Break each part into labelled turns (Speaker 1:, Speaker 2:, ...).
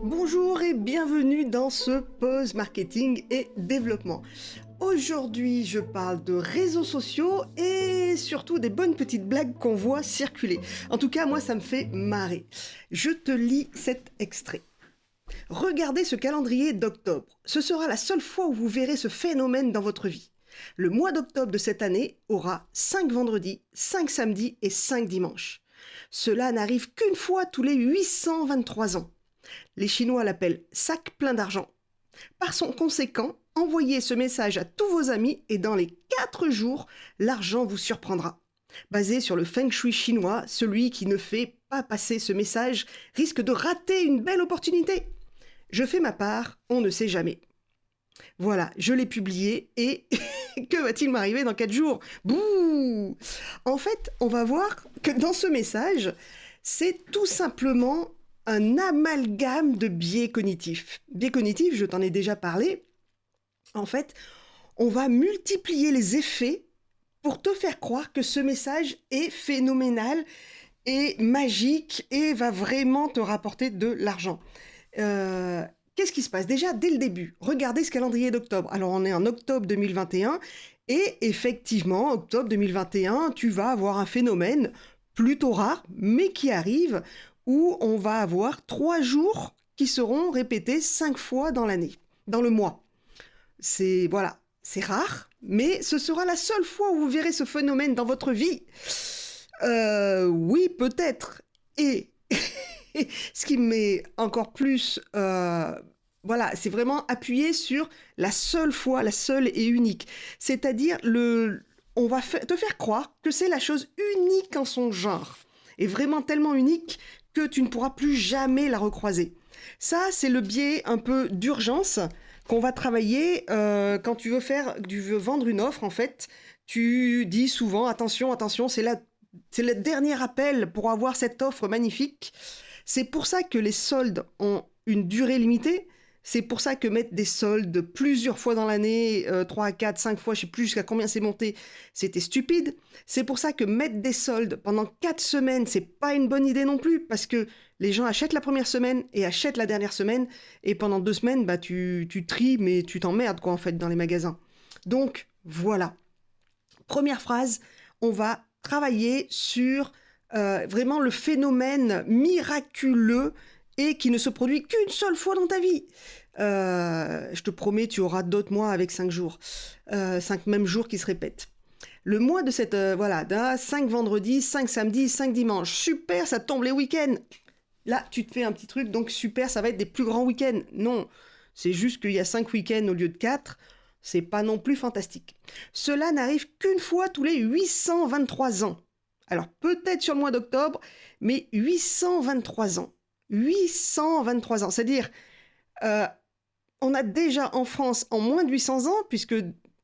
Speaker 1: Bonjour et bienvenue dans ce Pause Marketing et Développement. Aujourd'hui, je parle de réseaux sociaux et surtout des bonnes petites blagues qu'on voit circuler. En tout cas, moi, ça me fait marrer. Je te lis cet extrait. Regardez ce calendrier d'octobre. Ce sera la seule fois où vous verrez ce phénomène dans votre vie. Le mois d'octobre de cette année aura 5 vendredis, 5 samedis et 5 dimanches. Cela n'arrive qu'une fois tous les 823 ans. Les Chinois l'appellent sac plein d'argent. Par son conséquent, envoyez ce message à tous vos amis et dans les 4 jours, l'argent vous surprendra. Basé sur le feng shui chinois, celui qui ne fait pas passer ce message risque de rater une belle opportunité. Je fais ma part, on ne sait jamais. Voilà, je l'ai publié et que va-t-il m'arriver dans 4 jours? Bouh! En fait, on va voir que dans ce message, c'est tout simplement un amalgame de biais cognitifs. Biais cognitifs, je t'en ai déjà parlé. En fait, on va multiplier les effets pour te faire croire que ce message est phénoménal et magique et va vraiment te rapporter de l'argent. Qu'est-ce qui se passe? Déjà, dès le début, regardez ce calendrier d'octobre. Alors, on est en octobre 2021 et effectivement, octobre 2021, tu vas avoir un phénomène plutôt rare, mais qui arrive, où on va avoir 3 jours qui seront répétés 5 fois dans l'année, dans le mois. C'est rare, mais ce sera la seule fois où vous verrez ce phénomène dans votre vie. Oui, peut-être. Et ce qui me met encore plus, c'est vraiment appuyé sur la seule fois, la seule et unique. C'est-à-dire, on va te faire croire que c'est la chose unique en son genre. Et vraiment tellement unique que tu ne pourras plus jamais la recroiser. Ça, c'est le biais un peu d'urgence qu'on va travailler quand tu veux vendre une offre, en fait. Tu dis souvent, attention, c'est le dernier appel pour avoir cette offre magnifique. C'est pour ça que les soldes ont une durée limitée. C'est pour ça que mettre des soldes plusieurs fois dans l'année, 3, 4, 5 fois, je sais plus jusqu'à combien c'est monté, c'était stupide. C'est pour ça que mettre des soldes pendant 4 semaines, c'est pas une bonne idée non plus, parce que les gens achètent la première semaine et achètent la dernière semaine, et pendant 2 semaines, tu tries, mais tu t'emmerdes, en fait, dans les magasins. Donc, voilà. Première phrase, on va travailler sur vraiment le phénomène miraculeux et qui ne se produit qu'une seule fois dans ta vie. Je te promets, tu auras d'autres mois avec 5 jours. 5 mêmes jours qui se répètent. Le mois de 5 vendredis, 5 samedis, 5 dimanches. Super, ça tombe les week-ends. Là, tu te fais un petit truc, donc super, ça va être des plus grands week-ends. Non, c'est juste qu'il y a 5 week-ends au lieu de 4. C'est pas non plus fantastique. Cela n'arrive qu'une fois tous les 823 ans. Alors, peut-être sur le mois d'octobre, mais 823 ans. 823 ans, c'est-à-dire, on a déjà en France, en moins de 800 ans, puisque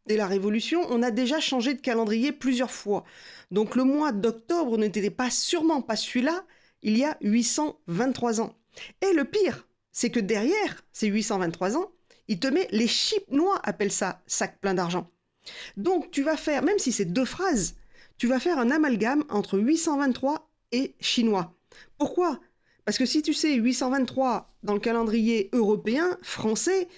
Speaker 1: dès la Révolution, on a déjà changé de calendrier plusieurs fois. Donc le mois d'octobre n'était sûrement pas celui-là, il y a 823 ans. Et le pire, c'est que derrière ces 823 ans, il te met les Chinois appellent ça sac plein d'argent. Donc tu vas faire, même si c'est 2 phrases, tu vas faire un amalgame entre 823 et chinois. Pourquoi ? Parce que si tu sais 823 dans le calendrier européen, français,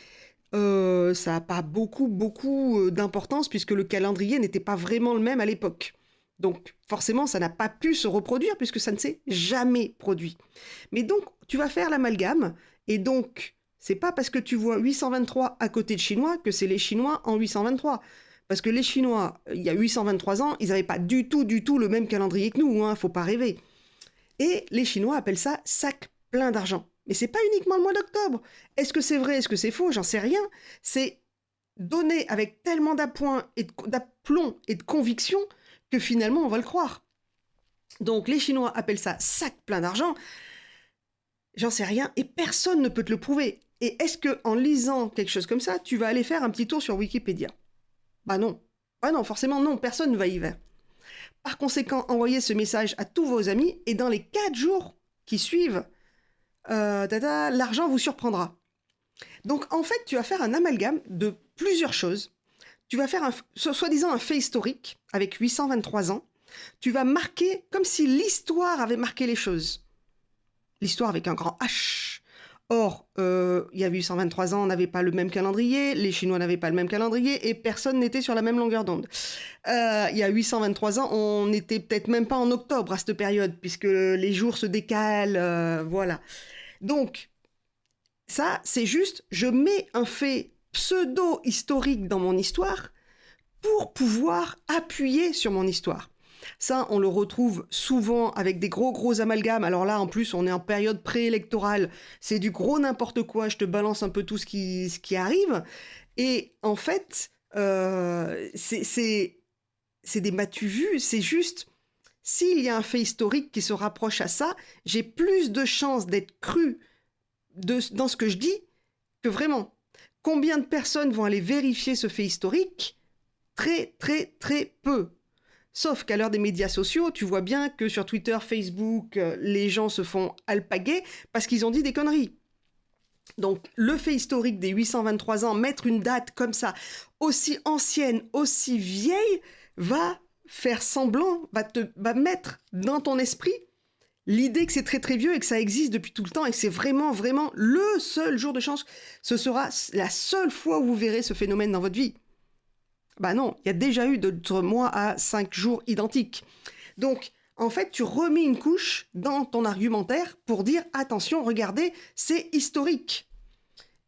Speaker 1: ça n'a pas beaucoup d'importance puisque le calendrier n'était pas vraiment le même à l'époque. Donc forcément, ça n'a pas pu se reproduire puisque ça ne s'est jamais produit. Mais donc, tu vas faire l'amalgame et donc, c'est pas parce que tu vois 823 à côté de Chinois que c'est les Chinois en 823. Parce que les Chinois, il y a 823 ans, ils n'avaient pas du tout le même calendrier que nous, faut pas rêver. Et les Chinois appellent ça sac plein d'argent. Mais c'est pas uniquement le mois d'octobre. Est-ce que c'est vrai, est-ce que c'est faux? J'en sais rien. C'est donné avec tellement d'appoint et d'aplomb et de conviction que finalement on va le croire. Donc les Chinois appellent ça sac plein d'argent. J'en sais rien et personne ne peut te le prouver. Et est-ce que en lisant quelque chose comme ça, tu vas aller faire un petit tour sur Wikipédia? Bah non. Forcément non, personne ne va y vers. Par conséquent, envoyez ce message à tous vos amis et dans les 4 jours qui suivent, l'argent vous surprendra. Donc en fait, tu vas faire un amalgame de plusieurs choses. Tu vas faire soi-disant un fait historique avec 823 ans. Tu vas marquer comme si l'histoire avait marqué les choses. L'histoire avec un grand H. Or, il y a 823 ans, on n'avait pas le même calendrier, les Chinois n'avaient pas le même calendrier et personne n'était sur la même longueur d'onde. Il y a 823 ans, on n'était peut-être même pas en octobre à cette période, puisque les jours se décalent, voilà. Donc, ça, c'est juste, je mets un fait pseudo-historique dans mon histoire pour pouvoir appuyer sur mon histoire. Ça, on le retrouve souvent avec des gros amalgames. Alors là, en plus, on est en période préélectorale. C'est du gros n'importe quoi. Je te balance un peu tout ce qui arrive. Et en fait, c'est des m'as-tu vu. C'est juste, s'il y a un fait historique qui se rapproche à ça, j'ai plus de chances d'être cru dans ce que je dis que vraiment. Combien de personnes vont aller vérifier ce fait historique ? Très peu. Sauf qu'à l'heure des médias sociaux, tu vois bien que sur Twitter, Facebook, les gens se font alpaguer parce qu'ils ont dit des conneries. Donc, le fait historique des 823 ans, mettre une date comme ça, aussi ancienne, aussi vieille, va faire semblant, va mettre dans ton esprit l'idée que c'est très vieux et que ça existe depuis tout le temps et que c'est vraiment le seul jour de chance. Ce sera la seule fois où vous verrez ce phénomène dans votre vie. Bah non, il y a déjà eu d'autres mois à 5 jours identiques. Donc, en fait, tu remets une couche dans ton argumentaire pour dire « Attention, regardez, c'est historique ».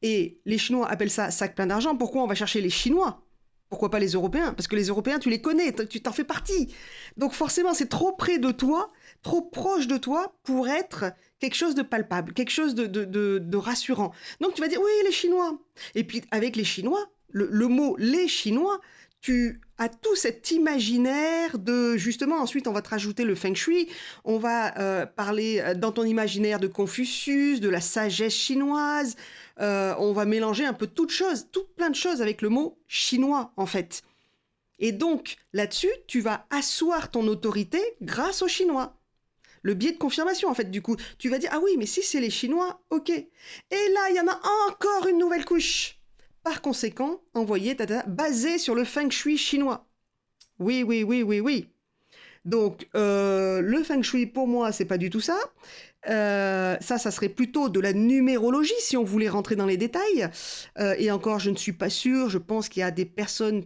Speaker 1: Et les Chinois appellent ça « sac plein d'argent ». Pourquoi on va chercher les Chinois ? Pourquoi pas les Européens ? Parce que les Européens, tu les connais, tu t'en fais partie. Donc forcément, c'est trop près de toi, trop proche de toi pour être quelque chose de palpable, quelque chose de rassurant. Donc tu vas dire « Oui, les Chinois ». Et puis avec les Chinois, le mot « les Chinois », tu as tout cet imaginaire de, justement, ensuite on va te rajouter le feng shui, on va parler dans ton imaginaire de Confucius, de la sagesse chinoise, on va mélanger un peu toutes plein de choses avec le mot chinois en fait. Et donc là-dessus, tu vas asseoir ton autorité grâce aux Chinois. Le biais de confirmation en fait, du coup. Tu vas dire, ah oui, mais si c'est les Chinois, ok. Et là, il y en a encore une nouvelle couche. Par conséquent, envoyer basé sur le feng shui chinois. Oui. Donc, le feng shui, pour moi, c'est pas du tout ça. Ça serait plutôt de la numérologie, si on voulait rentrer dans les détails. Et encore, je ne suis pas sûre. Je pense qu'il y a des personnes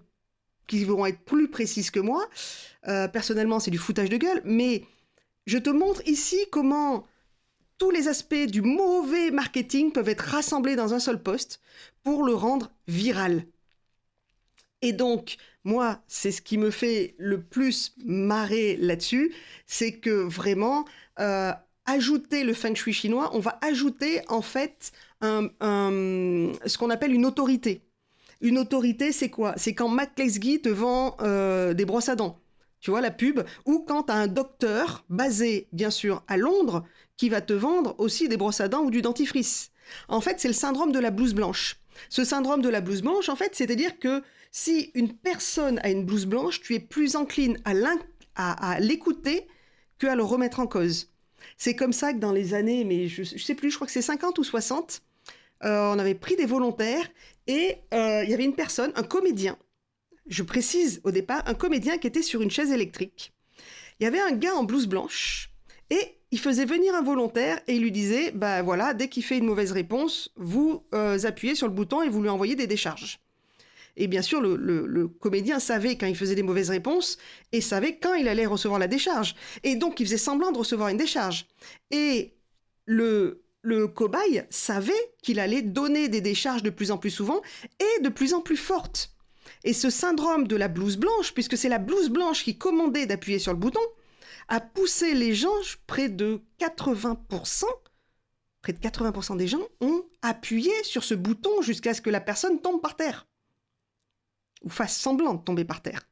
Speaker 1: qui vont être plus précises que moi. Personnellement, c'est du foutage de gueule. Mais je te montre ici comment tous les aspects du mauvais marketing peuvent être rassemblés dans un seul post pour le rendre viral. Et donc, moi, c'est ce qui me fait le plus marrer là-dessus, c'est que vraiment, ajouter le feng shui chinois, on va ajouter en fait ce qu'on appelle une autorité. Une autorité, c'est quoi ? C'est quand McCleskey te vend des brosses à dents. Tu vois la pub, ou quand tu as un docteur basé, bien sûr, à Londres, qui va te vendre aussi des brosses à dents ou du dentifrice. En fait, c'est le syndrome de la blouse blanche. Ce syndrome de la blouse blanche, en fait, c'est-à-dire que si une personne a une blouse blanche, tu es plus encline à l'écouter qu'à le remettre en cause. C'est comme ça que dans les années, mais je sais plus, je crois que c'est 50 ou 60, on avait pris des volontaires et il y avait une personne, un comédien, je précise au départ, un comédien qui était sur une chaise électrique. Il y avait un gars en blouse blanche et il faisait venir un volontaire et il lui disait, bah voilà, dès qu'il fait une mauvaise réponse, vous appuyez sur le bouton et vous lui envoyez des décharges. Et bien sûr, le comédien savait quand il faisait des mauvaises réponses et savait quand il allait recevoir la décharge. Et donc, il faisait semblant de recevoir une décharge. Et le cobaye savait qu'il allait donner des décharges de plus en plus souvent et de plus en plus fortes. Et ce syndrome de la blouse blanche, puisque c'est la blouse blanche qui commandait d'appuyer sur le bouton, a poussé les gens, près de 80% des gens ont appuyé sur ce bouton jusqu'à ce que la personne tombe par terre. Ou fasse semblant de tomber par terre.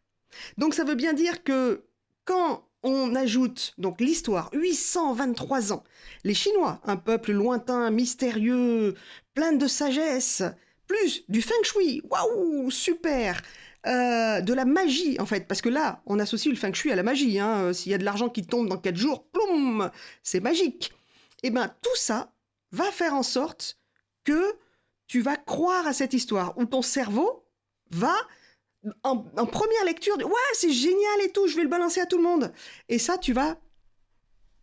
Speaker 1: Donc ça veut bien dire que quand on ajoute donc l'histoire, 823 ans, les Chinois, un peuple lointain, mystérieux, plein de sagesse, plus du feng shui, waouh, super, de la magie en fait, parce que là, on associe le feng shui à la magie, hein. S'il y a de l'argent qui tombe dans 4 jours, ploum, c'est magique. Et bien tout ça va faire en sorte que tu vas croire à cette histoire, où ton cerveau va, en première lecture, ouais, c'est génial et tout, je vais le balancer à tout le monde. Et ça, tu vas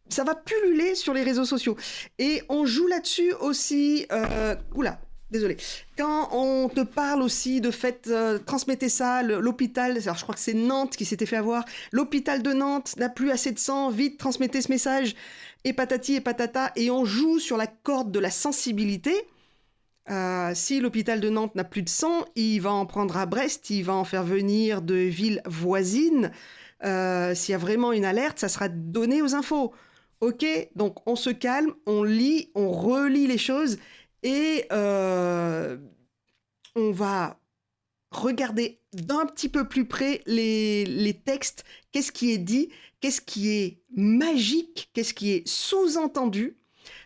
Speaker 1: ça va pulluler sur les réseaux sociaux. Et on joue là-dessus aussi... oula, désolé. Quand on te parle aussi de fait, transmettez ça, l'hôpital, alors je crois que c'est Nantes qui s'était fait avoir, l'hôpital de Nantes n'a plus assez de sang, vite transmettez ce message, et patati et patata, et on joue sur la corde de la sensibilité. Si l'hôpital de Nantes n'a plus de sang, il va en prendre à Brest, il va en faire venir de villes voisines. S'il y a vraiment une alerte, ça sera donné aux infos. Ok, donc on se calme, on lit, on relit les choses et on va regarder d'un petit peu plus près les textes, qu'est-ce qui est dit, qu'est-ce qui est magique, qu'est-ce qui est sous-entendu.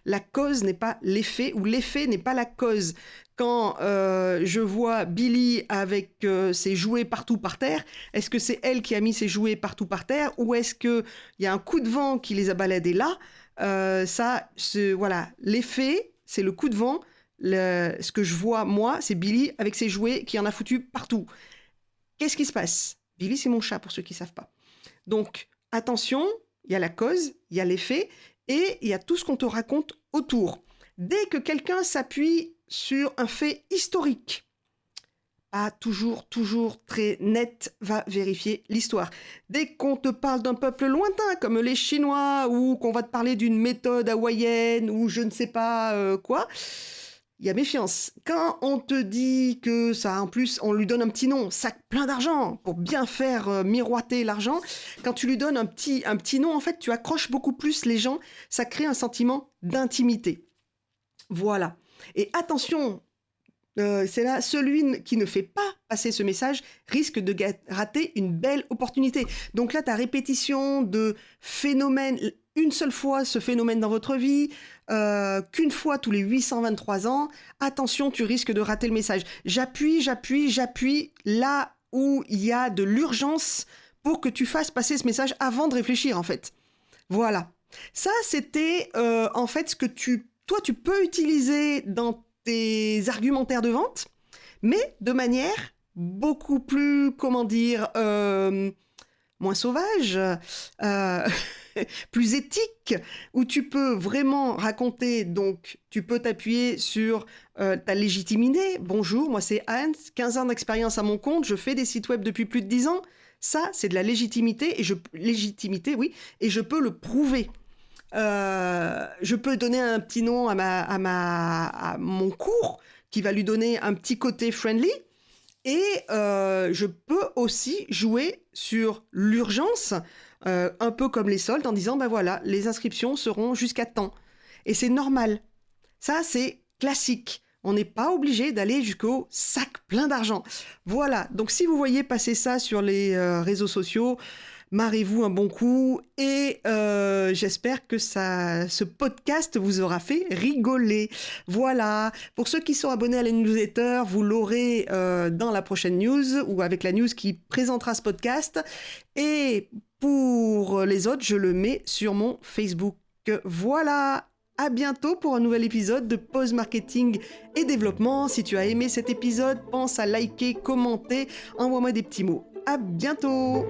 Speaker 1: La cause n'est pas l'effet ou l'effet n'est pas la cause. Quand je vois Billy avec ses jouets partout par terre, est-ce que c'est elle qui a mis ses jouets partout par terre ou est-ce qu'il y a un coup de vent qui les a baladés là voilà, l'effet, c'est le coup de vent. Ce que je vois, moi, c'est Billy avec ses jouets qui en a foutu partout. Qu'est-ce qui se passe ? Billy, c'est mon chat, pour ceux qui ne savent pas. Donc, attention, il y a la cause, il y a l'effet et il y a tout ce qu'on te raconte autour. Dès que quelqu'un s'appuie sur un fait historique, pas toujours très net, va vérifier l'histoire. Dès qu'on te parle d'un peuple lointain, comme les Chinois, ou qu'on va te parler d'une méthode hawaïenne, ou je ne sais pas quoi, il y a méfiance. Quand on te dit que ça, en plus, on lui donne un petit nom, sac plein d'argent, pour bien faire miroiter l'argent, quand tu lui donnes un petit nom, en fait, tu accroches beaucoup plus les gens, ça crée un sentiment d'intimité. Voilà. Et attention, c'est là, celui qui ne fait pas passer ce message risque de rater une belle opportunité. Donc là, ta répétition de phénomène, une seule fois ce phénomène dans votre vie, qu'une fois tous les 823 ans, attention, tu risques de rater le message. J'appuie là où il y a de l'urgence pour que tu fasses passer ce message avant de réfléchir, en fait. Voilà. Ça, c'était en fait ce que toi, tu peux utiliser dans tes argumentaires de vente, mais de manière beaucoup plus, moins sauvage, plus éthique, où tu peux vraiment raconter, donc tu peux t'appuyer sur ta légitimité. Bonjour, moi c'est Anne, 15 ans d'expérience à mon compte, je fais des sites web depuis plus de 10 ans. Ça, c'est de la légitimité, et je peux le prouver. Je peux donner un petit nom à mon cours qui va lui donner un petit côté friendly et je peux aussi jouer sur l'urgence un peu comme les soldes en disant ben voilà, les inscriptions seront jusqu'à temps et c'est normal, ça c'est classique. On n'est pas obligé d'aller jusqu'au sac plein d'argent. Voilà, donc si vous voyez passer ça sur les réseaux sociaux, marrez-vous un bon coup et j'espère que ce podcast vous aura fait rigoler. Voilà, pour ceux qui sont abonnés à la newsletter, vous l'aurez dans la prochaine news ou avec la news qui présentera ce podcast. Et pour les autres, je le mets sur mon Facebook. Voilà, à bientôt pour un nouvel épisode de Pause Marketing et Développement. Si tu as aimé cet épisode, pense à liker, commenter, envoie-moi des petits mots. À bientôt!